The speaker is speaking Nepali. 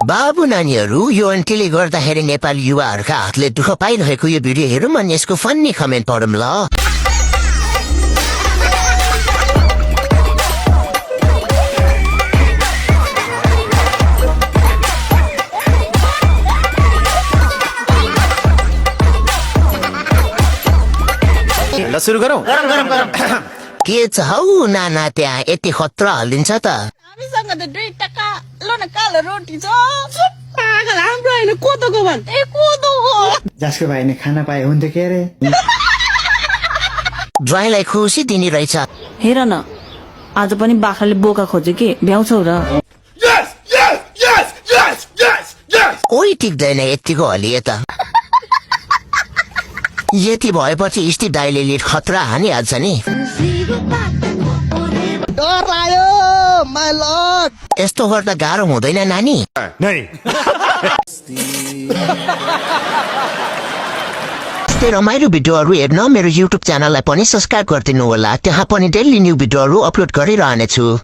बाबु नानीहरू यो आन्टीले गर्दाखेरि नेपाली युवाहरूका हातले दुःख पाइरहेको यो भिडियो हेरौँ अनि यसको फन्नी कमेन्ट पढौँ ल। ल सुरु गरौँ। के छ हौ नाना त्यहाँ यति खतरा हालिदिन्छ त? हामीसँग त 2 टका लो न कालो रोटी छ पागल हाम्रो हैन कोदोको भन् ए कोदोको जसको भाइ नि खाना पाए हुन्थ्यो के अरे। ज्वाइँलाई खुसी दिने रहेछ। हेर न आज पनि बाख्राले बोका खोज्यो के भ्याउँछौ र। कोही टिक्दैन यतिको हलिए त। यति भएपछि स्टिभ दाइले लिड खतरा हानिहाल्छ नि। डर आयो माय लर्ड। यस्तो गर्दा गाह्रो हुँदैन नानी? यस्तै रमाइलो भिडियोहरू हेर्न मेरो युट्युब च्यानललाई पनि सब्स्क्राइब गरिदिनु होला। त्यहाँ पनि डेली न्यू भिडियोहरू अपलोड गरिरहनेछु।